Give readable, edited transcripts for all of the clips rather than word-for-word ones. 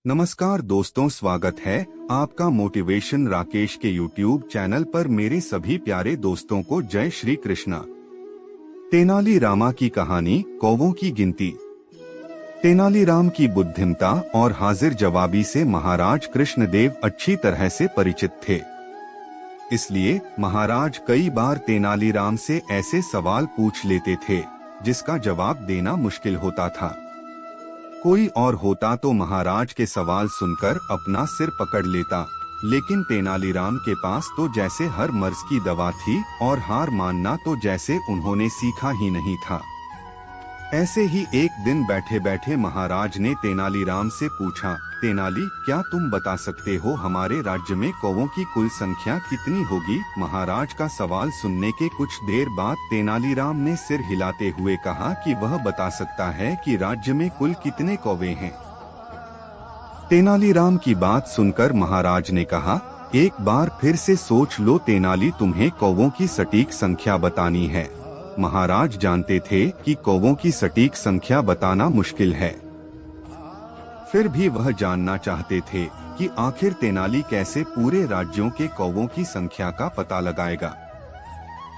नमस्कार दोस्तों, स्वागत है आपका मोटिवेशन राकेश के YouTube चैनल पर। मेरे सभी प्यारे दोस्तों को जय श्री कृष्णा। तेनाली रामा की कहानी, कौवों की गिनती। तेनालीराम की बुद्धिमता और हाजिर जवाबी से महाराज कृष्णदेव अच्छी तरह से परिचित थे। इसलिए महाराज कई बार तेनालीराम से ऐसे सवाल पूछ लेते थे जिसका जवाब देना मुश्किल होता था। कोई और होता तो महाराज के सवाल सुनकर अपना सिर पकड़ लेता, लेकिन तेनालीराम के पास तो जैसे हर मर्ज की दवा थी और हार मानना तो जैसे उन्होंने सीखा ही नहीं था। ऐसे ही एक दिन बैठे बैठे महाराज ने तेनालीराम से पूछा, तेनाली, क्या तुम बता सकते हो हमारे राज्य में कौवों की कुल संख्या कितनी होगी? महाराज का सवाल सुनने के कुछ देर बाद तेनालीराम ने सिर हिलाते हुए कहा कि वह बता सकता है कि राज्य में कुल कितने कौवे हैं। तेनालीराम की बात सुनकर महाराज ने कहा, एक बार फिर से सोच लो तेनाली, तुम्हें कौवों की सटीक संख्या बतानी है। महाराज जानते थे कि कौवों की सटीक संख्या बताना मुश्किल है, फिर भी वह जानना चाहते थे कि आखिर तेनाली कैसे पूरे राज्यों के कौवों की संख्या का पता लगाएगा।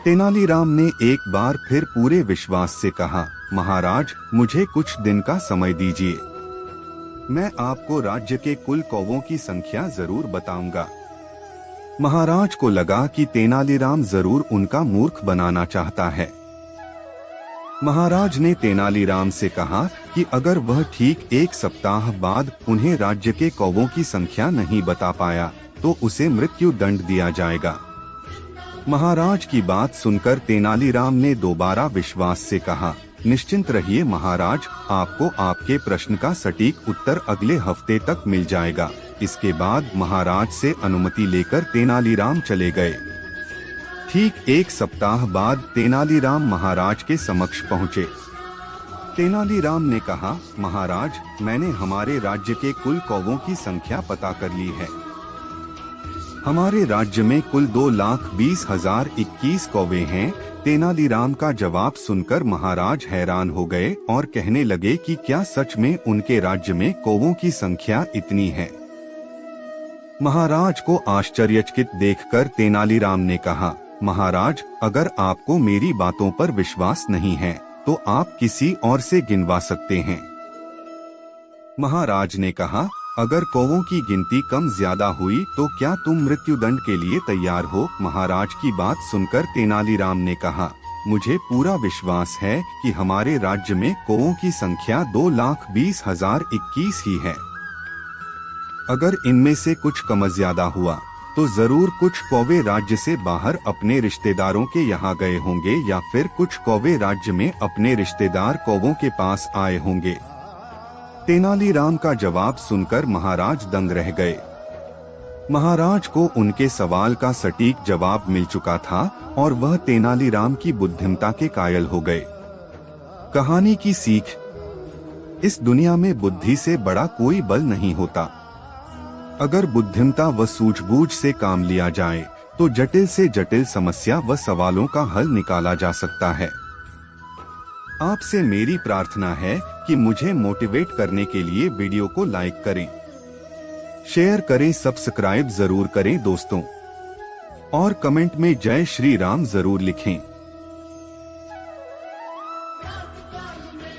तेनालीराम ने एक बार फिर पूरे विश्वास से कहा, महाराज, मुझे कुछ दिन का समय दीजिए, मैं आपको राज्य के कुल कौवों की संख्या जरूर बताऊंगा। महाराज को लगा कि तेनालीराम जरूर उनका मूर्ख बनाना चाहता है। महाराज ने तेनालीराम से कहा कि अगर वह ठीक एक सप्ताह बाद उन्हें राज्य के कौवों की संख्या नहीं बता पाया तो उसे मृत्यु दंड दिया जाएगा। महाराज की बात सुनकर तेनालीराम ने दोबारा विश्वास से कहा, निश्चिंत रहिए महाराज, आपको आपके प्रश्न का सटीक उत्तर अगले हफ्ते तक मिल जाएगा। इसके बाद महाराज से अनुमति लेकर तेनालीराम चले गए। ठीक एक सप्ताह बाद तेनालीराम महाराज के समक्ष पहुँचे। तेनालीराम ने कहा, महाराज, मैंने हमारे राज्य के कुल कौवों की संख्या पता कर ली है। हमारे राज्य में कुल 2,20,021 कौवे हैं। तेनालीराम का जवाब सुनकर महाराज हैरान हो गए और कहने लगे कि क्या सच में उनके राज्य में कौवों की संख्या इतनी है? महाराज को आश्चर्यचकित देखकर तेनालीराम ने कहा, महाराज, अगर आपको मेरी बातों पर विश्वास नहीं है तो आप किसी और से गिनवा सकते हैं। महाराज ने कहा, अगर कौवों की गिनती कम ज्यादा हुई तो क्या तुम मृत्युदंड के लिए तैयार हो? महाराज की बात सुनकर तेनालीराम ने कहा, मुझे पूरा विश्वास है कि हमारे राज्य में कौवों की संख्या 2,20,021 ही है। अगर इनमें से कुछ कम ज्यादा हुआ तो जरूर कुछ कौवे राज्य से बाहर अपने रिश्तेदारों के यहाँ गए होंगे या फिर कुछ कौवे राज्य में अपने रिश्तेदार कौवों के पास आए होंगे। तेनालीराम का जवाब सुनकर महाराज दंग रह गए। महाराज को उनके सवाल का सटीक जवाब मिल चुका था और वह तेनालीराम की बुद्धिमता के कायल हो गए। कहानी की सीख, इस दुनिया में बुद्धि से बड़ा कोई बल नहीं होता। अगर बुद्धिमता व सूझबूझ से काम लिया जाए तो जटिल से जटिल समस्या व सवालों का हल निकाला जा सकता है। आपसे मेरी प्रार्थना है कि मुझे मोटिवेट करने के लिए वीडियो को लाइक करें, शेयर करें, सब्सक्राइब जरूर करें दोस्तों, और कमेंट में जय श्री राम जरूर लिखें।